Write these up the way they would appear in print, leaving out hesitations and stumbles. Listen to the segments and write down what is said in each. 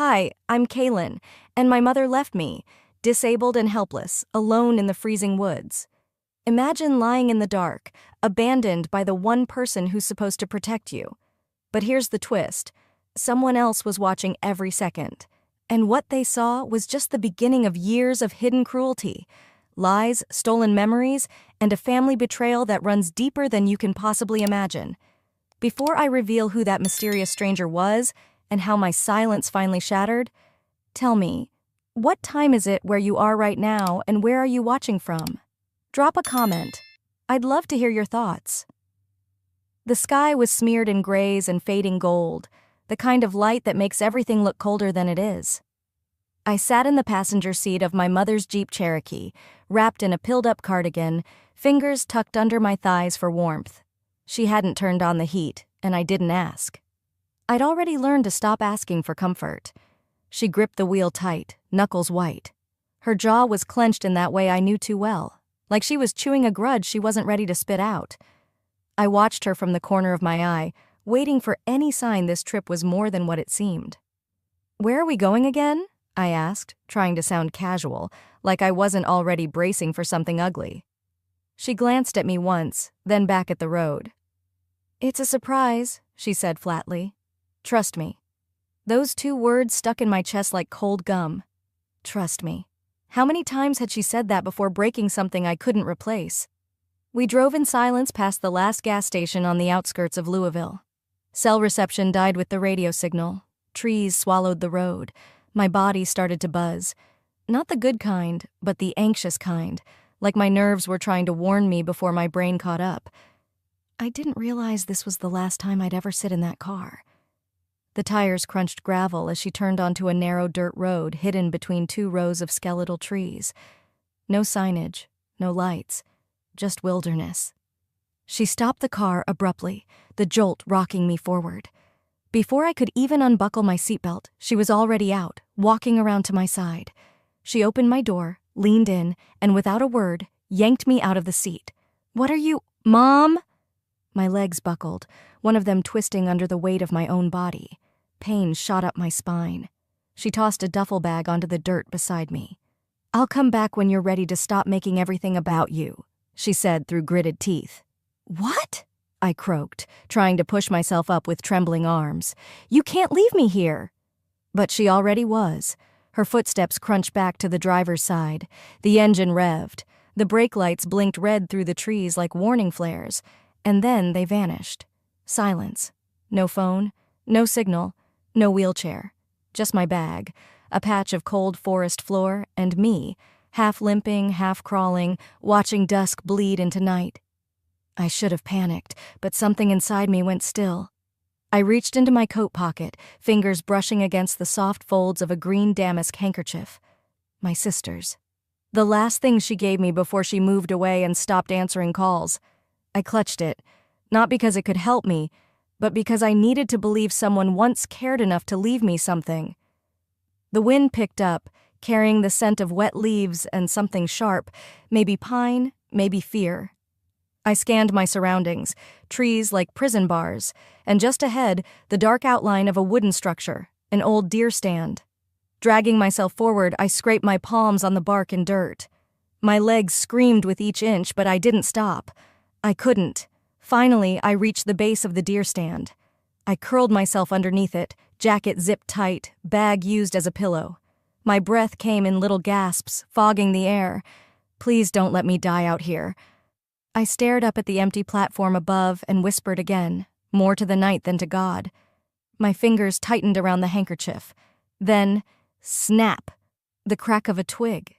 Hi, I'm Kaylin, and my mother left me, disabled and helpless, alone in the freezing woods. Imagine lying in the dark, abandoned by the one person who's supposed to protect you. But here's the twist. Someone else was watching every second. And what they saw was just the beginning of years of hidden cruelty, lies, stolen memories, and a family betrayal that runs deeper than you can possibly imagine. Before I reveal who that mysterious stranger was and how my silence finally shattered, tell me, what time is it where you are right now and where are you watching from? Drop a comment. I'd love to hear your thoughts. The sky was smeared in grays and fading gold, the kind of light that makes everything look colder than it is. I sat in the passenger seat of my mother's Jeep Cherokee, wrapped in a pilled-up cardigan, fingers tucked under my thighs for warmth. She hadn't turned on the heat, and I didn't ask. I'd already learned to stop asking for comfort. She gripped the wheel tight, knuckles white. Her jaw was clenched in that way I knew too well, like she was chewing a grudge she wasn't ready to spit out. I watched her from the corner of my eye, waiting for any sign this trip was more than what it seemed. "Where are we going again?" I asked, trying to sound casual, like I wasn't already bracing for something ugly. She glanced at me once, then back at the road. "It's a surprise," she said flatly. "Trust me." Those two words stuck in my chest like cold gum. Trust me. How many times had she said that before breaking something I couldn't replace? We drove in silence past the last gas station on the outskirts of Louisville. Cell reception died with the radio signal. Trees swallowed the road. My body started to buzz. Not the good kind, but the anxious kind, like my nerves were trying to warn me before my brain caught up. I didn't realize this was the last time I'd ever sit in that car. The tires crunched gravel as she turned onto a narrow dirt road hidden between two rows of skeletal trees. No signage, no lights, just wilderness. She stopped the car abruptly, the jolt rocking me forward. Before I could even unbuckle my seatbelt, she was already out, walking around to my side. She opened my door, leaned in, and without a word, yanked me out of the seat. "What are you— Mom?" My legs buckled, one of them twisting under the weight of my own body. Pain shot up my spine. She tossed a duffel bag onto the dirt beside me. "I'll come back when you're ready to stop making everything about you," she said through gritted teeth. "What?" I croaked, trying to push myself up with trembling arms. "You can't leave me here." But she already was. Her footsteps crunched back to the driver's side. The engine revved. The brake lights blinked red through the trees like warning flares. And then they vanished. Silence. No phone, no signal, no wheelchair. Just my bag, a patch of cold forest floor, and me, half limping, half crawling, watching dusk bleed into night. I should have panicked, but something inside me went still. I reached into my coat pocket, fingers brushing against the soft folds of a green damask handkerchief. My sister's. The last thing she gave me before she moved away and stopped answering calls. I clutched it, not because it could help me, but because I needed to believe someone once cared enough to leave me something. The wind picked up, carrying the scent of wet leaves and something sharp, maybe pine, maybe fear. I scanned my surroundings, trees like prison bars, and just ahead, the dark outline of a wooden structure, an old deer stand. Dragging myself forward, I scraped my palms on the bark and dirt. My legs screamed with each inch, but I didn't stop. I couldn't. Finally, I reached the base of the deer stand. I curled myself underneath it, jacket zipped tight, bag used as a pillow. My breath came in little gasps, fogging the air. Please don't let me die out here. I stared up at the empty platform above and whispered again, more to the night than to God. My fingers tightened around the handkerchief. Then, snap! The crack of a twig.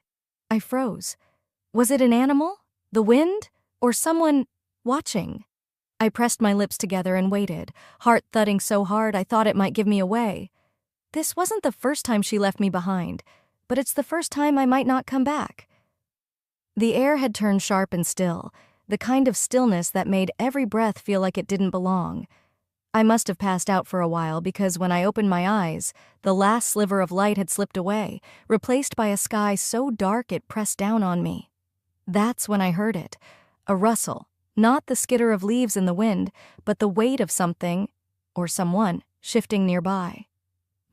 I froze. Was it an animal? The wind? Or someone watching? I pressed my lips together and waited, heart thudding so hard I thought it might give me away. This wasn't the first time she left me behind, but it's the first time I might not come back. The air had turned sharp and still, the kind of stillness that made every breath feel like it didn't belong. I must have passed out for a while because when I opened my eyes, the last sliver of light had slipped away, replaced by a sky so dark it pressed down on me. That's when I heard it. A rustle, not the skitter of leaves in the wind, but the weight of something, or someone, shifting nearby.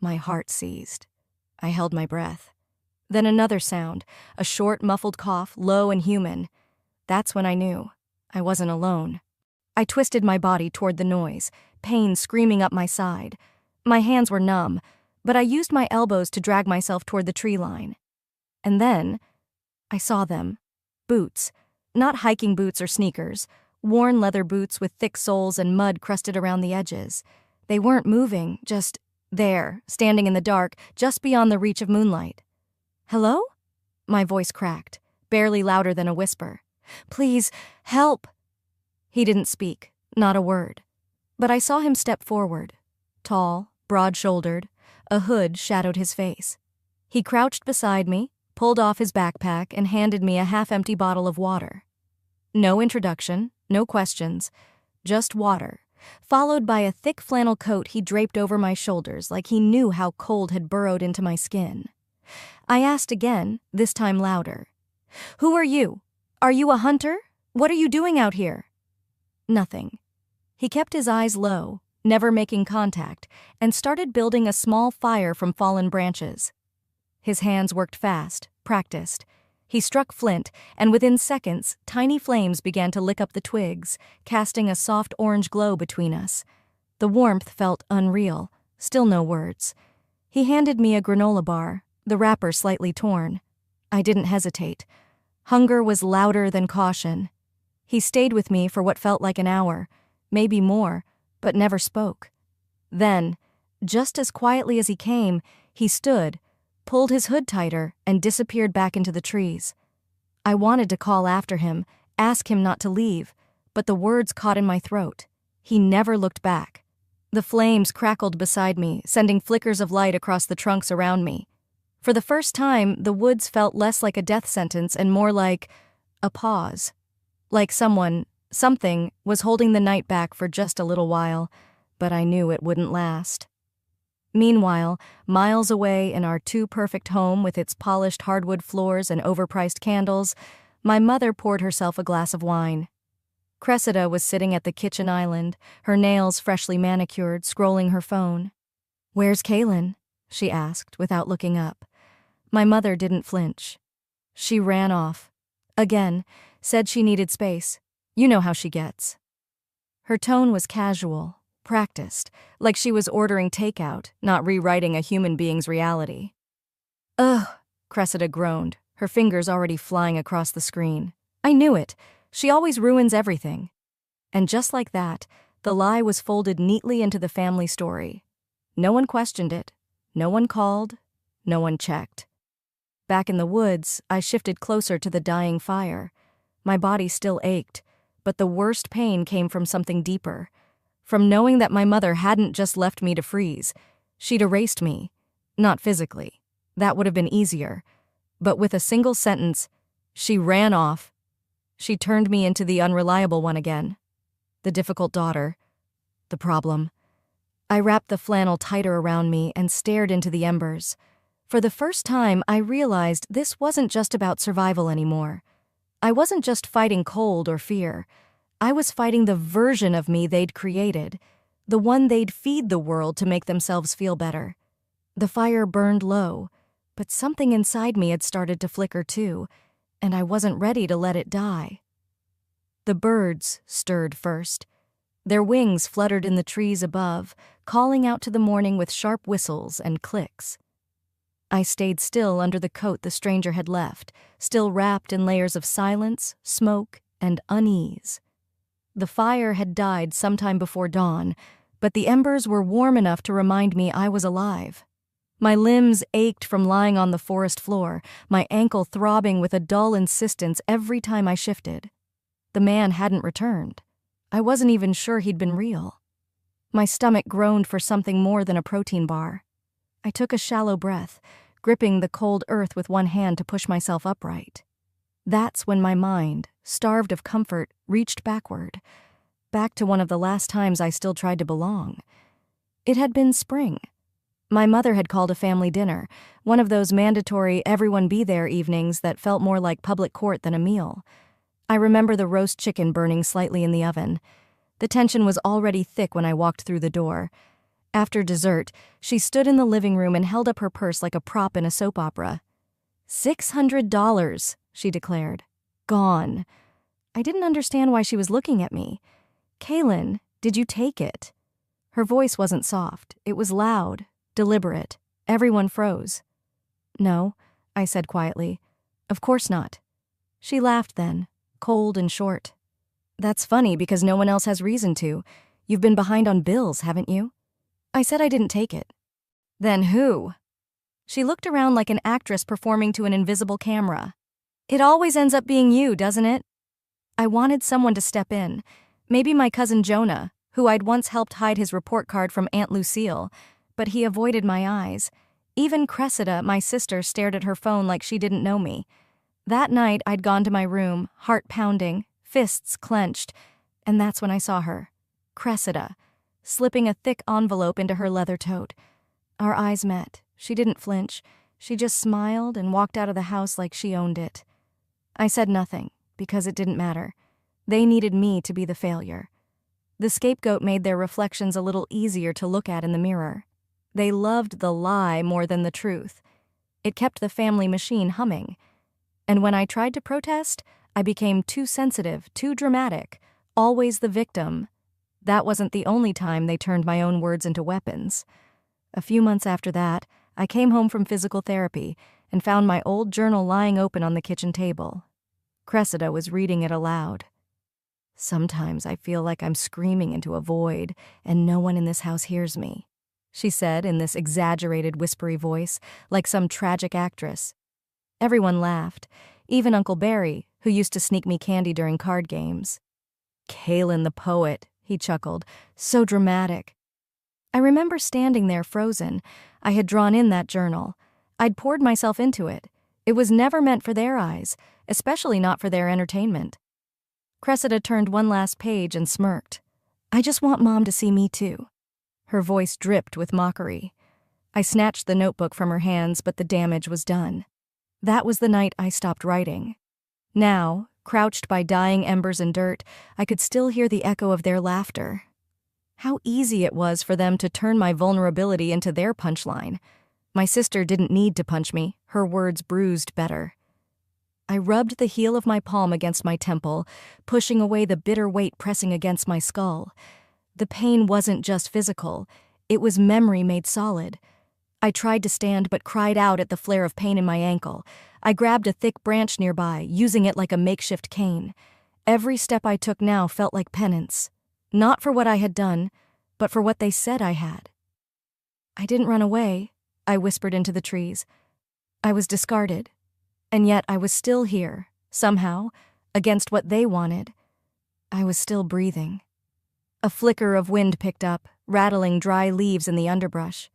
My heart seized. I held my breath. Then another sound, a short, muffled cough, low and human. That's when I knew I wasn't alone. I twisted my body toward the noise, pain screaming up my side. My hands were numb, but I used my elbows to drag myself toward the tree line. And then I saw them. Boots. Not hiking boots or sneakers. Worn leather boots with thick soles and mud crusted around the edges. They weren't moving, just there, standing in the dark, just beyond the reach of moonlight. "Hello?" My voice cracked, barely louder than a whisper. "Please, help!" He didn't speak, not a word. But I saw him step forward. Tall, broad-shouldered, a hood shadowed his face. He crouched beside me, pulled off his backpack, and handed me a half-empty bottle of water. No introduction, no questions, just water, followed by a thick flannel coat he draped over my shoulders like he knew how cold had burrowed into my skin. I asked again, this time louder. "Who are you? Are you a hunter? What are you doing out here?" Nothing. He kept his eyes low, never making contact, and started building a small fire from fallen branches. His hands worked fast, practiced. He struck flint, and within seconds, tiny flames began to lick up the twigs, casting a soft orange glow between us. The warmth felt unreal, still no words. He handed me a granola bar, the wrapper slightly torn. I didn't hesitate. Hunger was louder than caution. He stayed with me for what felt like an hour, maybe more, but never spoke. Then, just as quietly as he came, he stood, pulled his hood tighter, and disappeared back into the trees. I wanted to call after him, ask him not to leave, but the words caught in my throat. He never looked back. The flames crackled beside me, sending flickers of light across the trunks around me. For the first time, the woods felt less like a death sentence and more like a pause. Like something was holding the night back for just a little while, but I knew it wouldn't last. Meanwhile, miles away in our too-perfect home with its polished hardwood floors and overpriced candles, my mother poured herself a glass of wine. Cressida was sitting at the kitchen island, her nails freshly manicured, scrolling her phone. "Where's Kaylin?" she asked, without looking up. My mother didn't flinch. She ran off. Again, said she needed space. You know how she gets. Her tone was casual, practiced, like she was ordering takeout, not rewriting a human being's reality. "Ugh," Cressida groaned, her fingers already flying across the screen. I knew it. She always ruins everything. And just like that, the lie was folded neatly into the family story. No one questioned it. No one called. No one checked. Back in the woods, I shifted closer to the dying fire. My body still ached, but the worst pain came from something deeper. From knowing that my mother hadn't just left me to freeze. She'd erased me. Not physically. That would have been easier. But with a single sentence, she ran off. She turned me into the unreliable one again. The difficult daughter. The problem. I wrapped the flannel tighter around me and stared into the embers. For the first time, I realized this wasn't just about survival anymore. I wasn't just fighting cold or fear. I was fighting the version of me they'd created, the one they'd feed the world to make themselves feel better. The fire burned low, but something inside me had started to flicker too, and I wasn't ready to let it die. The birds stirred first. Their wings fluttered in the trees above, calling out to the morning with sharp whistles and clicks. I stayed still under the coat the stranger had left, still wrapped in layers of silence, smoke, and unease. The fire had died sometime before dawn, but the embers were warm enough to remind me I was alive. My limbs ached from lying on the forest floor, my ankle throbbing with a dull insistence every time I shifted. The man hadn't returned. I wasn't even sure he'd been real. My stomach groaned for something more than a protein bar. I took a shallow breath, gripping the cold earth with one hand to push myself upright. That's when my mind, starved of comfort, reached backward, back to one of the last times I still tried to belong. It had been spring. My mother had called a family dinner, one of those mandatory everyone be there evenings that felt more like public court than a meal. I remember the roast chicken burning slightly in the oven. The tension was already thick when I walked through the door. After dessert, she stood in the living room and held up her purse like a prop in a soap opera. $600, she declared. Gone. I didn't understand why she was looking at me. Kaylin, did you take it? Her voice wasn't soft. It was loud, deliberate. Everyone froze. No, I said quietly. Of course not. She laughed then, cold and short. That's funny because no one else has reason to. You've been behind on bills, haven't you? I said I didn't take it. Then who? She looked around like an actress performing to an invisible camera. It always ends up being you, doesn't it? I wanted someone to step in. Maybe my cousin Jonah, who I'd once helped hide his report card from Aunt Lucille, but he avoided my eyes. Even Cressida, my sister, stared at her phone like she didn't know me. That night, I'd gone to my room, heart pounding, fists clenched, and that's when I saw her. Cressida, slipping a thick envelope into her leather tote. Our eyes met. She didn't flinch. She just smiled and walked out of the house like she owned it. I said nothing, because it didn't matter. They needed me to be the failure. The scapegoat made their reflections a little easier to look at in the mirror. They loved the lie more than the truth. It kept the family machine humming. And when I tried to protest, I became too sensitive, too dramatic, always the victim. That wasn't the only time they turned my own words into weapons. A few months after that, I came home from physical therapy and found my old journal lying open on the kitchen table. Cressida was reading it aloud. Sometimes I feel like I'm screaming into a void, and no one in this house hears me, she said in this exaggerated, whispery voice, like some tragic actress. Everyone laughed, even Uncle Barry, who used to sneak me candy during card games. Kaylin the poet, he chuckled, so dramatic. I remember standing there frozen. I had drawn in that journal. I'd poured myself into it. It was never meant for their eyes, especially not for their entertainment. Cressida turned one last page and smirked. I just want Mom to see me too. Her voice dripped with mockery. I snatched the notebook from her hands, but the damage was done. That was the night I stopped writing. Now, crouched by dying embers and dirt, I could still hear the echo of their laughter. How easy it was for them to turn my vulnerability into their punchline. My sister didn't need to punch me. Her words bruised better. I rubbed the heel of my palm against my temple, pushing away the bitter weight pressing against my skull. The pain wasn't just physical. It was memory made solid. I tried to stand but cried out at the flare of pain in my ankle. I grabbed a thick branch nearby, using it like a makeshift cane. Every step I took now felt like penance. Not for what I had done, but for what they said I had. I didn't run away, I whispered into the trees. I was discarded. And yet I was still here, somehow, against what they wanted. I was still breathing. A flicker of wind picked up, rattling dry leaves in the underbrush.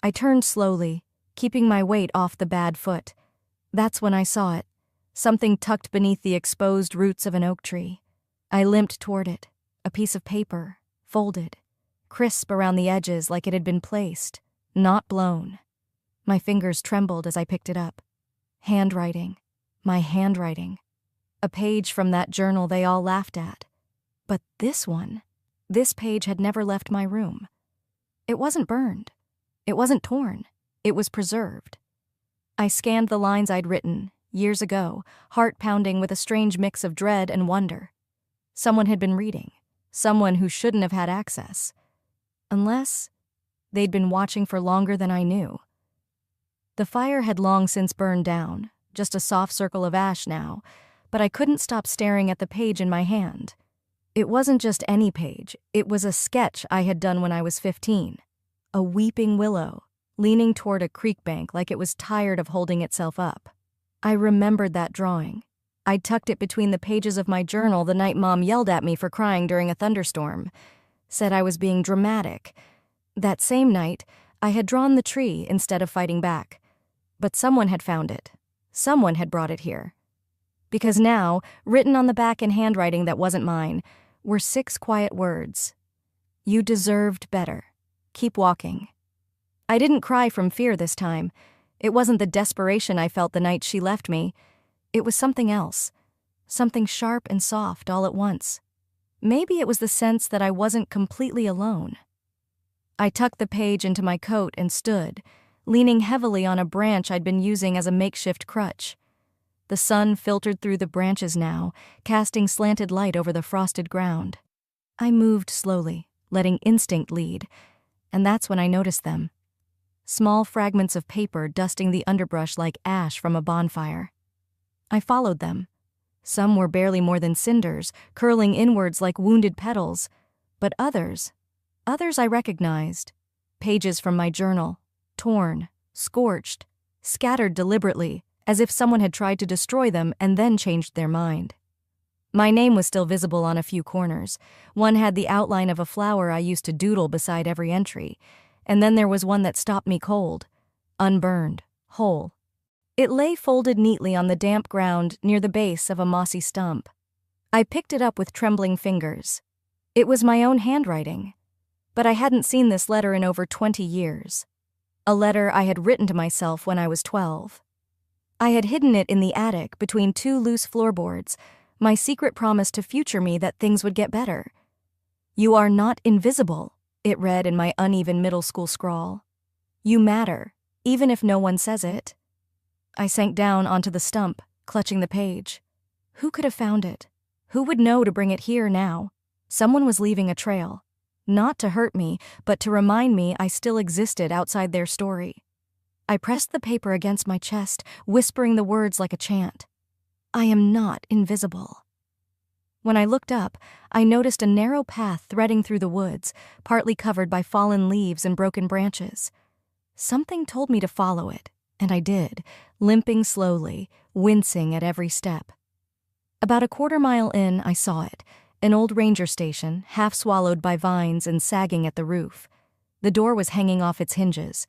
I turned slowly, keeping my weight off the bad foot. That's when I saw it, something tucked beneath the exposed roots of an oak tree. I limped toward it, a piece of paper, folded, crisp around the edges like it had been placed, not blown. My fingers trembled as I picked it up. Handwriting. My handwriting. A page from that journal they all laughed at. But this one, this page had never left my room. It wasn't burned. It wasn't torn. It was preserved. I scanned the lines I'd written, years ago, heart pounding with a strange mix of dread and wonder. Someone had been reading. Someone who shouldn't have had access. Unless they'd been watching for longer than I knew. The fire had long since burned down, just a soft circle of ash now, but I couldn't stop staring at the page in my hand. It wasn't just any page, it was a sketch I had done when I was 15. A weeping willow, leaning toward a creek bank like it was tired of holding itself up. I remembered that drawing. I'd tucked it between the pages of my journal the night Mom yelled at me for crying during a thunderstorm. Said I was being dramatic. That same night, I had drawn the tree instead of fighting back. But someone had found it. Someone had brought it here. Because now, written on the back in handwriting that wasn't mine, were 6 quiet words. You deserved better. Keep walking. I didn't cry from fear this time. It wasn't the desperation I felt the night she left me. It was something else. Something sharp and soft all at once. Maybe it was the sense that I wasn't completely alone. I tucked the page into my coat and stood, leaning heavily on a branch I'd been using as a makeshift crutch. The sun filtered through the branches now, casting slanted light over the frosted ground. I moved slowly, letting instinct lead, and that's when I noticed them. Small fragments of paper dusting the underbrush like ash from a bonfire. I followed them. Some were barely more than cinders, curling inwards like wounded petals, but others I recognized. Pages from my journal, torn, scorched, scattered deliberately, as if someone had tried to destroy them and then changed their mind. My name was still visible on a few corners. One had the outline of a flower I used to doodle beside every entry, and then there was one that stopped me cold, unburned, whole. It lay folded neatly on the damp ground near the base of a mossy stump. I picked it up with trembling fingers. It was my own handwriting, but I hadn't seen this letter in over 20 years. A letter I had written to myself when I was 12. I had hidden it in the attic between two loose floorboards, my secret promise to future me that things would get better. "You are not invisible," it read in my uneven middle school scrawl. "You matter, even if no one says it." I sank down onto the stump, clutching the page. Who could have found it? Who would know to bring it here now? Someone was leaving a trail. Not to hurt me, but to remind me I still existed outside their story. I pressed the paper against my chest, whispering the words like a chant. I am not invisible. When I looked up, I noticed a narrow path threading through the woods, partly covered by fallen leaves and broken branches. Something told me to follow it, and I did, limping slowly, wincing at every step. About a quarter-mile in, I saw it, an old ranger station, half swallowed by vines and sagging at the roof. The door was hanging off its hinges.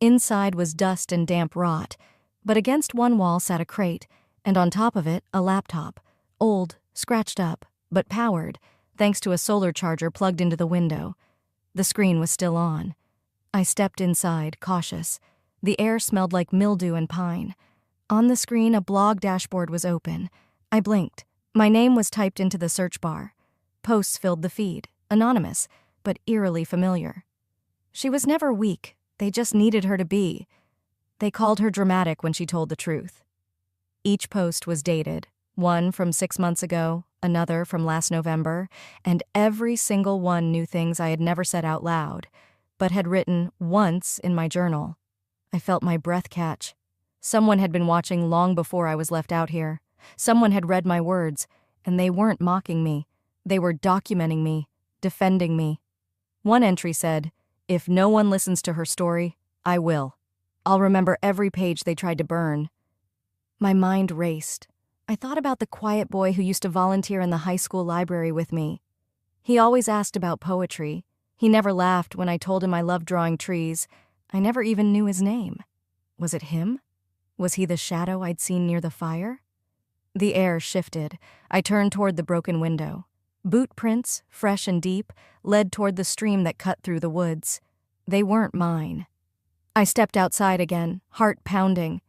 Inside was dust and damp rot, but against one wall sat a crate, and on top of it, a laptop, old, scratched up, but powered, thanks to a solar charger plugged into the window. The screen was still on. I stepped inside, cautious. The air smelled like mildew and pine. On the screen, a blog dashboard was open. I blinked. My name was typed into the search bar. Posts filled the feed, anonymous, but eerily familiar. She was never weak. They just needed her to be. They called her dramatic when she told the truth. Each post was dated, one from 6 months ago, another from last November, and every single one knew things I had never said out loud, but had written once in my journal. I felt my breath catch. Someone had been watching long before I was left out here. Someone had read my words, and they weren't mocking me. They were documenting me, defending me. One entry said, "If no one listens to her story, I will. I'll remember every page they tried to burn." My mind raced. I thought about the quiet boy who used to volunteer in the high school library with me. He always asked about poetry. He never laughed when I told him I loved drawing trees. I never even knew his name. Was it him? Was he the shadow I'd seen near the fire? The air shifted. I turned toward the broken window. Boot prints, fresh and deep, led toward the stream that cut through the woods. They weren't mine. I stepped outside again, heart pounding.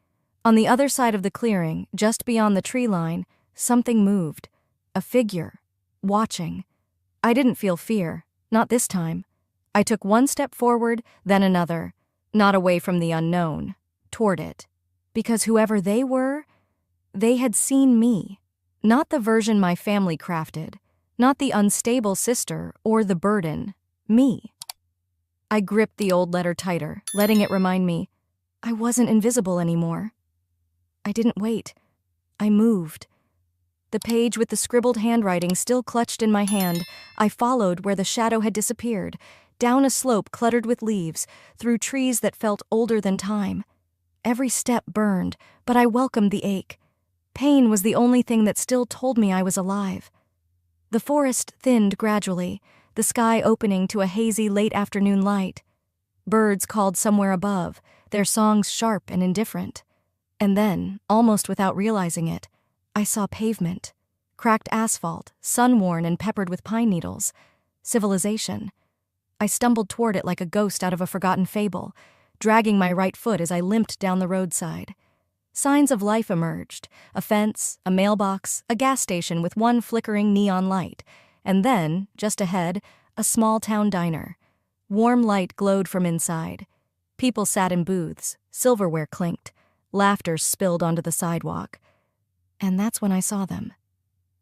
On the other side of the clearing, just beyond the tree line, something moved. A figure. Watching. I didn't feel fear. Not this time. I took one step forward, then another. Not away from the unknown. Toward it. Because whoever they were, they had seen me. Not the version my family crafted. Not the unstable sister or the burden. Me. I gripped the old letter tighter, letting it remind me I wasn't invisible anymore. I didn't wait. I moved. The page with the scribbled handwriting still clutched in my hand, I followed where the shadow had disappeared, down a slope cluttered with leaves, through trees that felt older than time. Every step burned, but I welcomed the ache. Pain was the only thing that still told me I was alive. The forest thinned gradually, the sky opening to a hazy late afternoon light. Birds called somewhere above, their songs sharp and indifferent. And then, almost without realizing it, I saw pavement, cracked asphalt, sun-worn and peppered with pine needles. Civilization. I stumbled toward it like a ghost out of a forgotten fable, dragging my right foot as I limped down the roadside. Signs of life emerged, a fence, a mailbox, a gas station with one flickering neon light, and then, just ahead, a small-town diner. Warm light glowed from inside. People sat in booths, silverware clinked, laughter spilled onto the sidewalk. And that's when I saw them.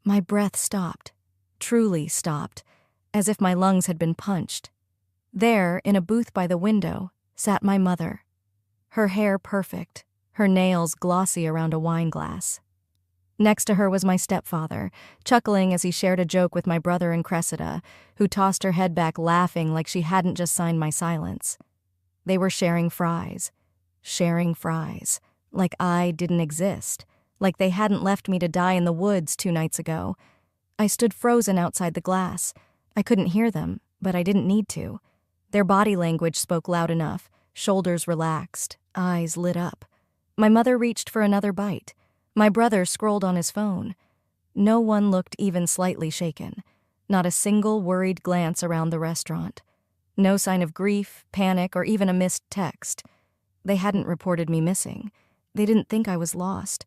My breath stopped, truly stopped, as if my lungs had been punched. There, in a booth by the window, sat my mother. Her hair perfect, her nails glossy around a wine glass. Next to her was my stepfather, chuckling as he shared a joke with my brother and Cressida, who tossed her head back laughing like she hadn't just signed my silence. They were sharing fries, like I didn't exist, like they hadn't left me to die in the woods 2 nights ago. I stood frozen outside the glass. I couldn't hear them, but I didn't need to. Their body language spoke loud enough, shoulders relaxed, eyes lit up. My mother reached for another bite. My brother scrolled on his phone. No one looked even slightly shaken. Not a single worried glance around the restaurant. No sign of grief, panic, or even a missed text. They hadn't reported me missing. They didn't think I was lost.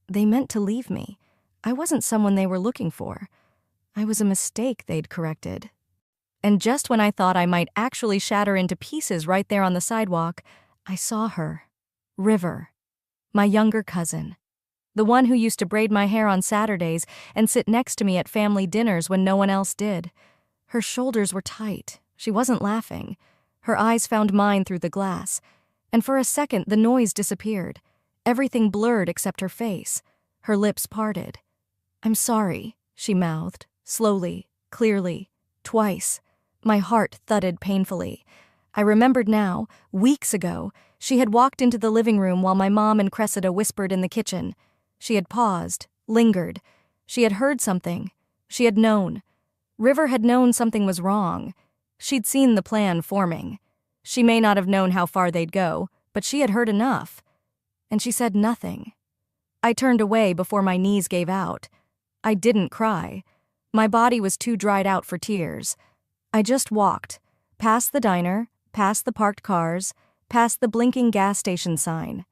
They meant to leave me. I wasn't someone they were looking for. I was a mistake they'd corrected. And just when I thought I might actually shatter into pieces right there on the sidewalk, I saw her. River. My younger cousin. The one who used to braid my hair on Saturdays and sit next to me at family dinners when no one else did. Her shoulders were tight. She wasn't laughing. Her eyes found mine through the glass. And for a second, the noise disappeared. Everything blurred except her face. Her lips parted. "I'm sorry," she mouthed, slowly, clearly, twice. My heart thudded painfully. I remembered now, weeks ago, she had walked into the living room while my mom and Cressida whispered in the kitchen. She had paused, lingered. She had heard something. She had known. River had known something was wrong. She'd seen the plan forming. She may not have known how far they'd go, but she had heard enough. And she said nothing. I turned away before my knees gave out. I didn't cry. My body was too dried out for tears. I just walked, past the diner, past the parked cars, past the blinking gas station sign.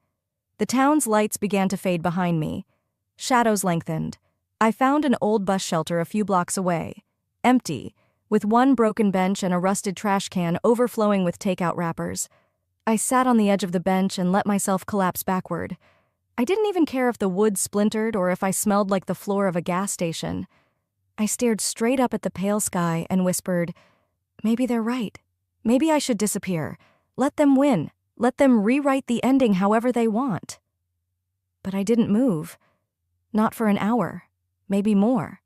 The town's lights began to fade behind me. Shadows lengthened. I found an old bus shelter a few blocks away, empty, with one broken bench and a rusted trash can overflowing with takeout wrappers. I sat on the edge of the bench and let myself collapse backward. I didn't even care if the wood splintered or if I smelled like the floor of a gas station. I stared straight up at the pale sky and whispered, "Maybe they're right. Maybe I should disappear. Let them win. Let them rewrite the ending however they want." But I didn't move. Not for an hour, maybe more.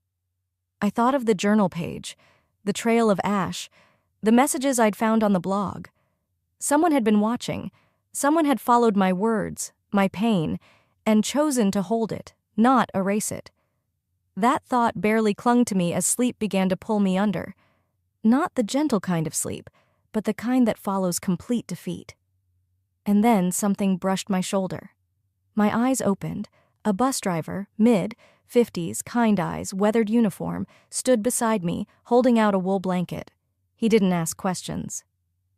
I thought of the journal page, the trail of ash, the messages I'd found on the blog. Someone had been watching. Someone had followed my words, my pain, and chosen to hold it, not erase it. That thought barely clung to me as sleep began to pull me under. Not the gentle kind of sleep, but the kind that follows complete defeat. And then something brushed my shoulder. My eyes opened. A bus driver, mid-50s, kind eyes, weathered uniform, stood beside me, holding out a wool blanket. He didn't ask questions.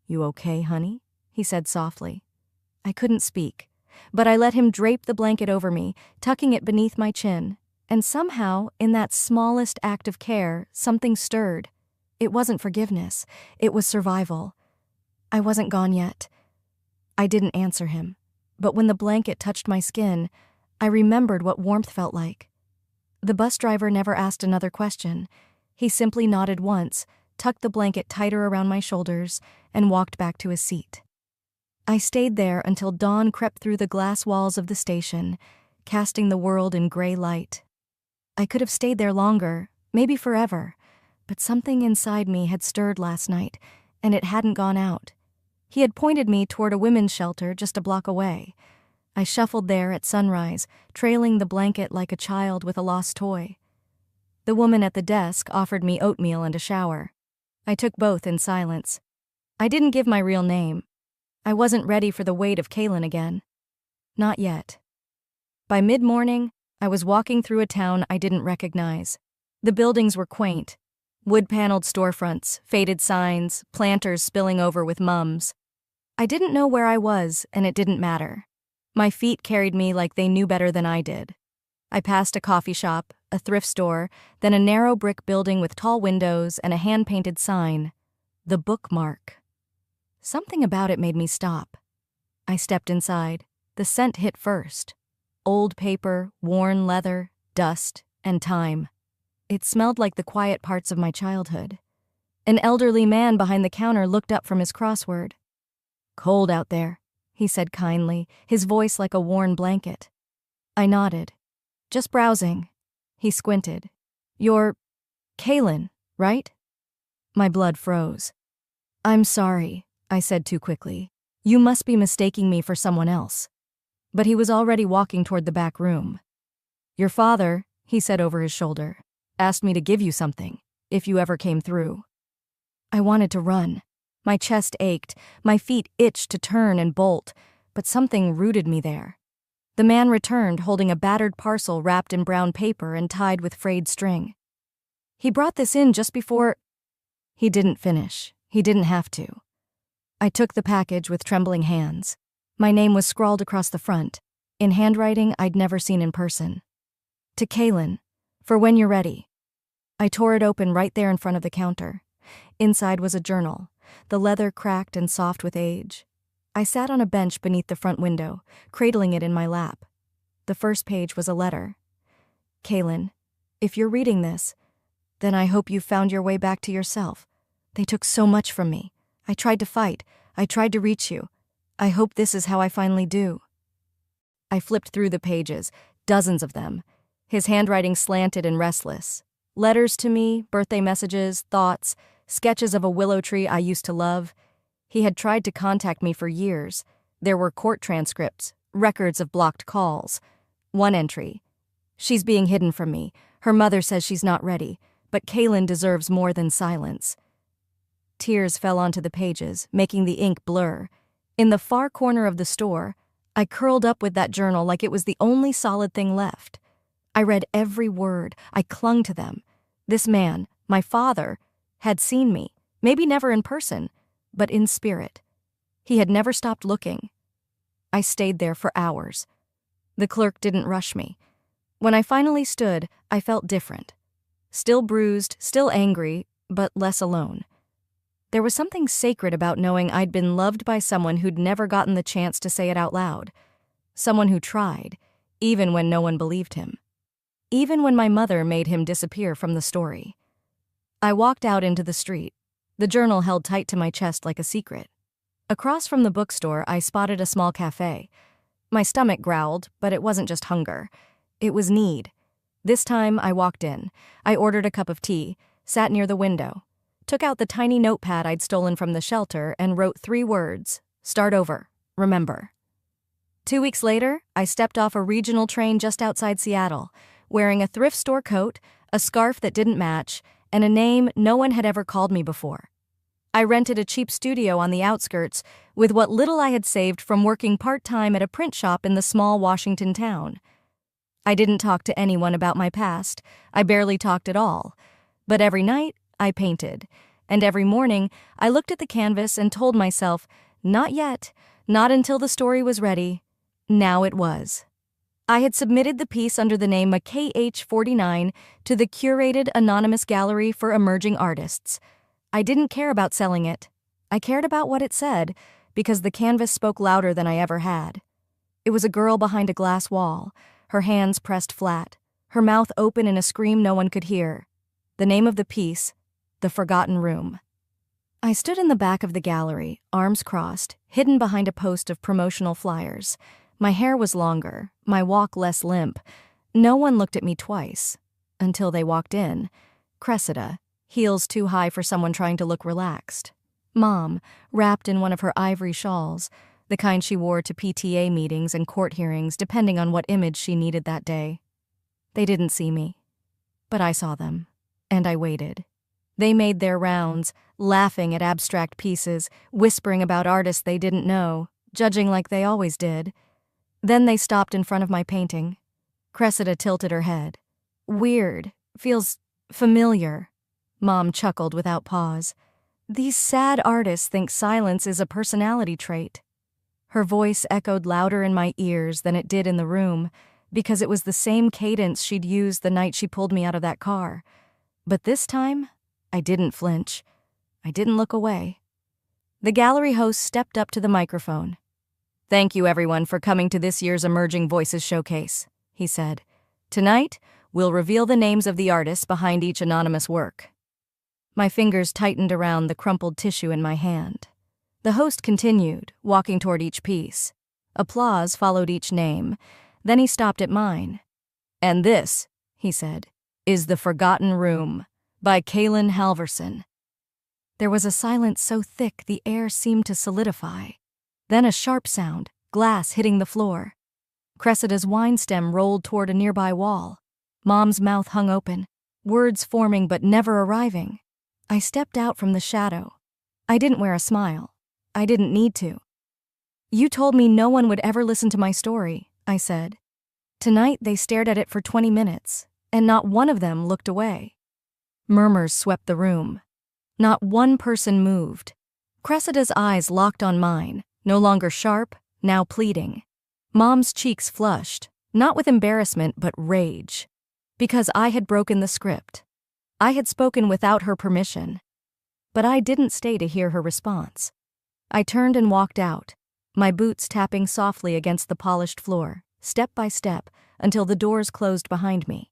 "You okay, honey?" he said softly. I couldn't speak, but I let him drape the blanket over me, tucking it beneath my chin. And somehow, in that smallest act of care, something stirred. It wasn't forgiveness. It was survival. I wasn't gone yet. I didn't answer him, but when the blanket touched my skin, I remembered what warmth felt like. The bus driver never asked another question. He simply nodded once, tucked the blanket tighter around my shoulders, and walked back to his seat. I stayed there until dawn crept through the glass walls of the station, casting the world in gray light. I could have stayed there longer, maybe forever, but something inside me had stirred last night, and it hadn't gone out. He had pointed me toward a women's shelter just a block away. I shuffled there at sunrise, trailing the blanket like a child with a lost toy. The woman at the desk offered me oatmeal and a shower. I took both in silence. I didn't give my real name. I wasn't ready for the weight of Kaylin again. Not yet. By mid-morning, I was walking through a town I didn't recognize. The buildings were quaint. Wood-paneled storefronts, faded signs, planters spilling over with mums. I didn't know where I was, and it didn't matter. My feet carried me like they knew better than I did. I passed a coffee shop, a thrift store, then a narrow brick building with tall windows and a hand-painted sign, The Bookmark. Something about it made me stop. I stepped inside. The scent hit first. Old paper, worn leather, dust, and time. It smelled like the quiet parts of my childhood. An elderly man behind the counter looked up from his crossword. "Cold out there," he said kindly, his voice like a worn blanket. I nodded. "Just browsing." He squinted. "You're Kaylin, right?" My blood froze. "I'm sorry," I said too quickly. "You must be mistaking me for someone else." But he was already walking toward the back room. "Your father," he said over his shoulder, "asked me to give you something, if you ever came through." I wanted to run. My chest ached, my feet itched to turn and bolt, but something rooted me there. The man returned, holding a battered parcel wrapped in brown paper and tied with frayed string. "He brought this in just before—" He didn't finish. He didn't have to. I took the package with trembling hands. My name was scrawled across the front, in handwriting I'd never seen in person. "To Kaylin, for when you're ready." I tore it open right there in front of the counter. Inside was a journal, the leather cracked and soft with age. I sat on a bench beneath the front window, cradling it in my lap. The first page was a letter. "Kaylin, if you're reading this, then I hope you've found your way back to yourself. They took so much from me. I tried to fight. I tried to reach you. I hope this is how I finally do." I flipped through the pages, dozens of them. His handwriting slanted and restless. Letters to me, birthday messages, thoughts, sketches of a willow tree I used to love. He had tried to contact me for years. There were court transcripts, records of blocked calls. One entry. "She's being hidden from me. Her mother says she's not ready, but Kaylin deserves more than silence." Tears fell onto the pages, making the ink blur. In the far corner of the store, I curled up with that journal like it was the only solid thing left. I read every word. I clung to them. This man, my father, had seen me, maybe never in person, but in spirit. He had never stopped looking. I stayed there for hours. The clerk didn't rush me. When I finally stood, I felt different. Still bruised, still angry, but less alone. There was something sacred about knowing I'd been loved by someone who'd never gotten the chance to say it out loud. Someone who tried, even when no one believed him. Even when my mother made him disappear from the story. I walked out into the street, the journal held tight to my chest like a secret. Across from the bookstore, I spotted a small cafe. My stomach growled, but it wasn't just hunger. It was need. This time, I walked in. I ordered a cup of tea, sat near the window, took out the tiny notepad I'd stolen from the shelter and wrote 3 words: "Start over. Remember." 2 weeks later, I stepped off a regional train just outside Seattle, wearing a thrift store coat, a scarf that didn't match, and a name no one had ever called me before. I rented a cheap studio on the outskirts with what little I had saved from working part-time at a print shop in the small Washington town. I didn't talk to anyone about my past. I barely talked at all. But every night, I painted. And every morning, I looked at the canvas and told myself, not yet, not until the story was ready. Now it was. I had submitted the piece under the name KH49 to the curated anonymous gallery for emerging artists. I didn't care about selling it. I cared about what it said, because the canvas spoke louder than I ever had. It was a girl behind a glass wall, her hands pressed flat, her mouth open in a scream no one could hear. The name of the piece, The Forgotten Room. I stood in the back of the gallery, arms crossed, hidden behind a post of promotional flyers. My hair was longer, my walk less limp. No one looked at me twice, until they walked in. Cressida, heels too high for someone trying to look relaxed. Mom, wrapped in one of her ivory shawls, the kind she wore to PTA meetings and court hearings depending on what image she needed that day. They didn't see me, but I saw them, and I waited. They made their rounds, laughing at abstract pieces, whispering about artists they didn't know, judging like they always did. Then they stopped in front of my painting. Cressida tilted her head. Weird. Feels familiar. Mom chuckled without pause. These sad artists think silence is a personality trait. Her voice echoed louder in my ears than it did in the room, because it was the same cadence she'd used the night she pulled me out of that car. But this time, I didn't flinch. I didn't look away. The gallery host stepped up to the microphone. "Thank you, everyone, for coming to this year's Emerging Voices Showcase," he said. "Tonight, we'll reveal the names of the artists behind each anonymous work." My fingers tightened around the crumpled tissue in my hand. The host continued, walking toward each piece. Applause followed each name. Then he stopped at mine. "And this," he said, "is The Forgotten Room by Kaylin Halverson." There was a silence so thick the air seemed to solidify. Then a sharp sound, glass hitting the floor. Cressida's wine stem rolled toward a nearby wall. Mom's mouth hung open, words forming but never arriving. I stepped out from the shadow. I didn't wear a smile. I didn't need to. "You told me no one would ever listen to my story," I said. Tonight they stared at it for 20 minutes, and not one of them looked away. Murmurs swept the room. Not one person moved. Cressida's eyes locked on mine, no longer sharp, now pleading. Mom's cheeks flushed, not with embarrassment but rage. Because I had broken the script. I had spoken without her permission. But I didn't stay to hear her response. I turned and walked out, my boots tapping softly against the polished floor, step by step, until the doors closed behind me.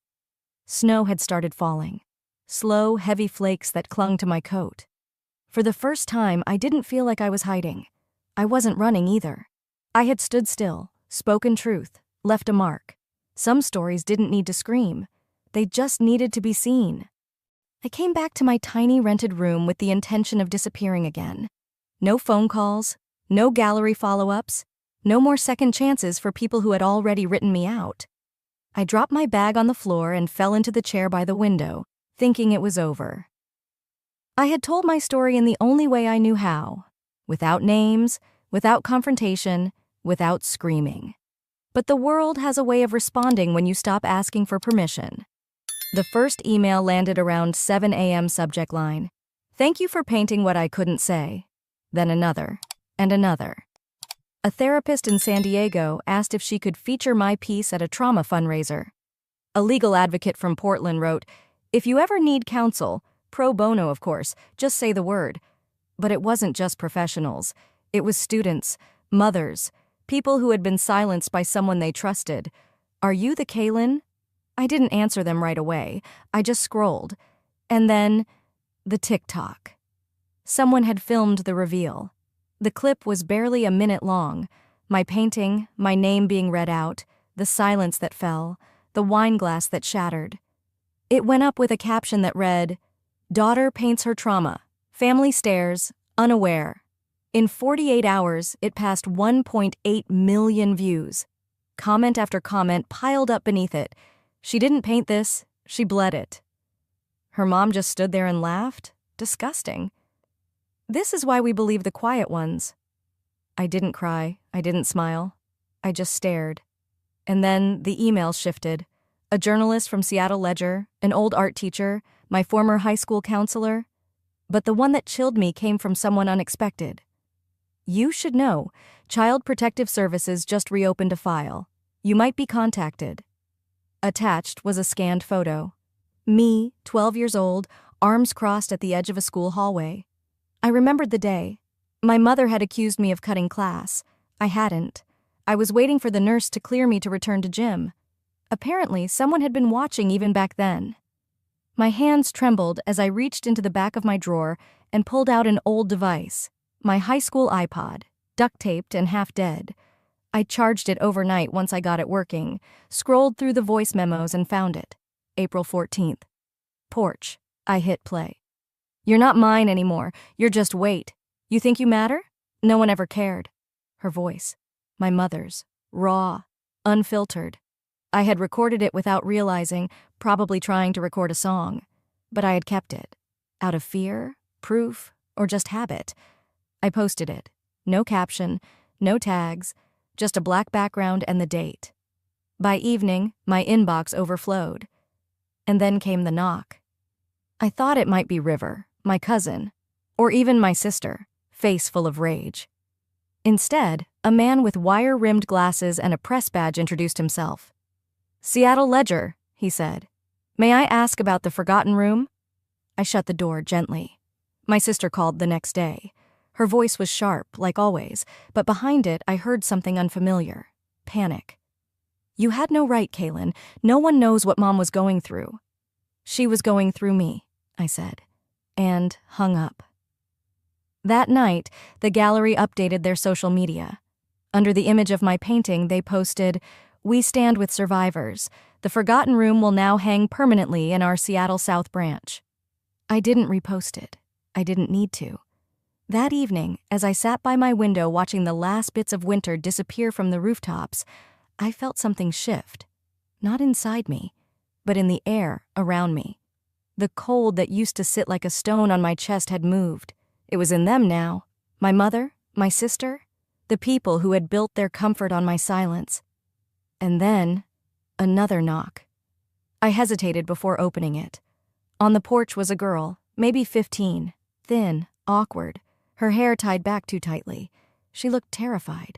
Snow had started falling. Slow, heavy flakes that clung to my coat. For the first time, I didn't feel like I was hiding. I wasn't running either. I had stood still, spoken truth, left a mark. Some stories didn't need to scream. They just needed to be seen. I came back to my tiny rented room with the intention of disappearing again. No phone calls, no gallery follow-ups, no more second chances for people who had already written me out. I dropped my bag on the floor and fell into the chair by the window, thinking it was over. I had told my story in the only way I knew how, without names, without confrontation, without screaming. But the world has a way of responding when you stop asking for permission. The first email landed around 7 a.m. subject line. "Thank you for painting what I couldn't say." Then another, and another. A therapist in San Diego asked if she could feature my piece at a trauma fundraiser. A legal advocate from Portland wrote, "If you ever need counsel, pro bono of course, just say the word." But it wasn't just professionals. It was students, mothers, people who had been silenced by someone they trusted. "Are you the Kaylin?" I didn't answer them right away. I just scrolled. And then, the TikTok. Someone had filmed the reveal. The clip was barely a minute long. My painting, my name being read out, the silence that fell, the wine glass that shattered. It went up with a caption that read, "Daughter paints her trauma. Family stares, unaware." In 48 hours, it passed 1.8 million views. Comment after comment piled up beneath it. "She didn't paint this, she bled it." Her mom just stood there and laughed? Disgusting. This is why we believe the quiet ones. I didn't cry, I didn't smile. I just stared. And then the emails shifted. A journalist from Seattle Ledger, an old art teacher, my former high school counselor. But the one that chilled me came from someone unexpected. "You should know, Child Protective Services just reopened a file. You might be contacted." Attached was a scanned photo. Me, 12 years old, arms crossed at the edge of a school hallway. I remembered the day. My mother had accused me of cutting class. I hadn't. I was waiting for the nurse to clear me to return to gym. Apparently, someone had been watching even back then. My hands trembled as I reached into the back of my drawer and pulled out an old device, my high school iPod, duct-taped and half dead. I charged it overnight once I got it working, scrolled through the voice memos and found it. April 14th. Porch. I hit play. "You're not mine anymore. You're just weight. You think you matter? No one ever cared." Her voice. My mother's. Raw. Unfiltered. I had recorded it without realizing, probably trying to record a song. But I had kept it. Out of fear, proof, or just habit. I posted it. No caption, no tags, just a black background and the date. By evening, my inbox overflowed. And then came the knock. I thought it might be River, my cousin, or even my sister, face full of rage. Instead, a man with wire-rimmed glasses and a press badge introduced himself. "Seattle Ledger," he said. "May I ask about The Forgotten Room?" I shut the door gently. My sister called the next day. Her voice was sharp, like always, but behind it I heard something unfamiliar. Panic. "You had no right, Kaylin. No one knows what Mom was going through." "She was going through me," I said, and hung up. That night, the gallery updated their social media. Under the image of my painting, they posted, "We stand with survivors. The Forgotten Room will now hang permanently in our Seattle South branch." I didn't repost it. I didn't need to. That evening, as I sat by my window watching the last bits of winter disappear from the rooftops, I felt something shift. Not inside me, but in the air around me. The cold that used to sit like a stone on my chest had moved. It was in them now. My mother, my sister, the people who had built their comfort on my silence. And then, another knock. I hesitated before opening it. On the porch was a girl, maybe 15, thin, awkward, her hair tied back too tightly. She looked terrified.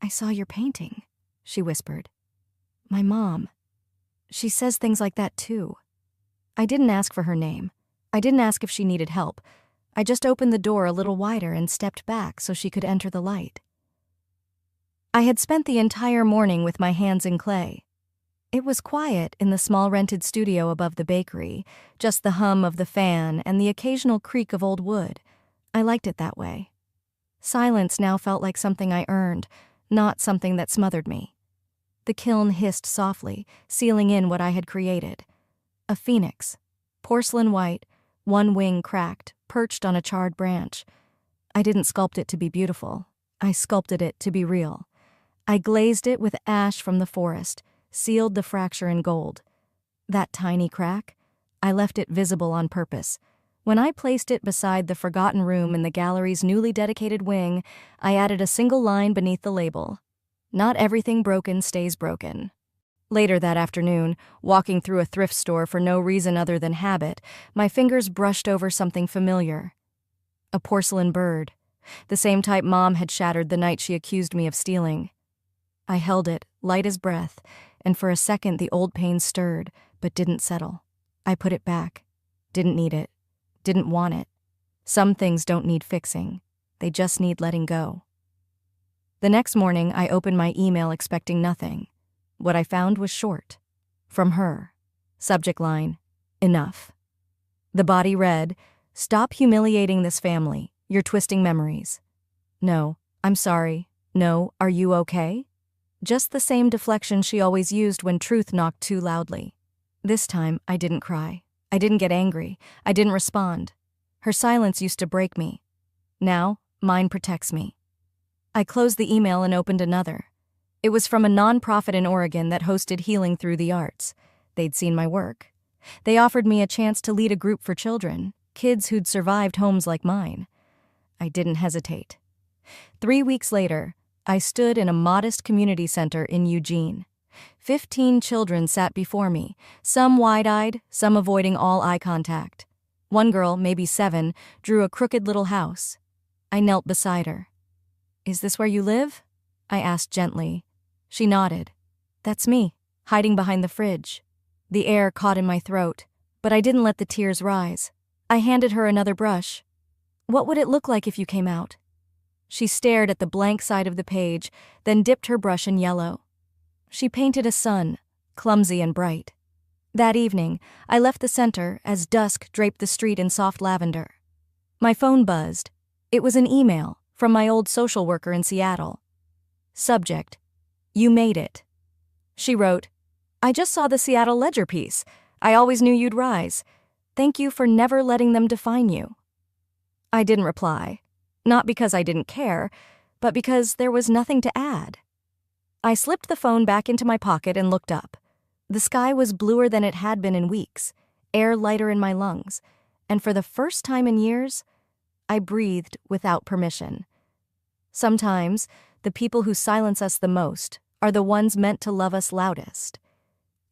"I saw your painting," she whispered. "My mom. She says things like that too." I didn't ask for her name. I didn't ask if she needed help. I just opened the door a little wider and stepped back so she could enter the light. I had spent the entire morning with my hands in clay. It was quiet in the small rented studio above the bakery, just the hum of the fan and the occasional creak of old wood. I liked it that way. Silence now felt like something I earned, not something that smothered me. The kiln hissed softly, sealing in what I had created. A phoenix, porcelain white, one wing cracked, perched on a charred branch. I didn't sculpt it to be beautiful. I sculpted it to be real. I glazed it with ash from the forest, sealed the fracture in gold. That tiny crack, I left it visible on purpose. When I placed it beside the Forgotten Room in the gallery's newly dedicated wing, I added a single line beneath the label. "Not everything broken stays broken." Later that afternoon, walking through a thrift store for no reason other than habit, my fingers brushed over something familiar. A porcelain bird, the same type Mom had shattered the night she accused me of stealing. I held it, light as breath, and for a second the old pain stirred, but didn't settle. I put it back. Didn't need it. Didn't want it. Some things don't need fixing. They just need letting go. The next morning, I opened my email expecting nothing. What I found was short. From her. Subject line, "Enough." The body read, "Stop humiliating this family. You're twisting memories." No, "I'm sorry." No, "Are you okay?" Just the same deflection she always used when truth knocked too loudly. This time, I didn't cry. I didn't get angry. I didn't respond. Her silence used to break me. Now, mine protects me. I closed the email and opened another. It was from a nonprofit in Oregon that hosted healing through the arts. They'd seen my work. They offered me a chance to lead a group for children, kids who'd survived homes like mine. I didn't hesitate. 3 weeks later, I stood in a modest community center in Eugene. 15 children sat before me, some wide-eyed, some avoiding all eye contact. One girl, maybe 7, drew a crooked little house. I knelt beside her. "Is this where you live?" I asked gently. She nodded. "That's me, hiding behind the fridge." The air caught in my throat, but I didn't let the tears rise. I handed her another brush. "What would it look like if you came out?" She stared at the blank side of the page, then dipped her brush in yellow. She painted a sun, clumsy and bright. That evening, I left the center as dusk draped the street in soft lavender. My phone buzzed. It was an email from my old social worker in Seattle. Subject, "You made it." She wrote, "I just saw the Seattle Ledger piece. I always knew you'd rise. Thank you for never letting them define you." I didn't reply, not because I didn't care, but because there was nothing to add. I slipped the phone back into my pocket and looked up. The sky was bluer than it had been in weeks, air lighter in my lungs, and for the first time in years, I breathed without permission. Sometimes, the people who silence us the most are the ones meant to love us loudest.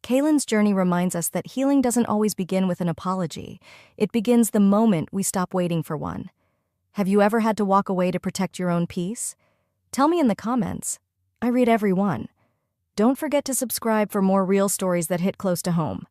Kaylin's journey reminds us that healing doesn't always begin with an apology. It begins the moment we stop waiting for one. Have you ever had to walk away to protect your own peace? Tell me in the comments. I read every one. Don't forget to subscribe for more real stories that hit close to home.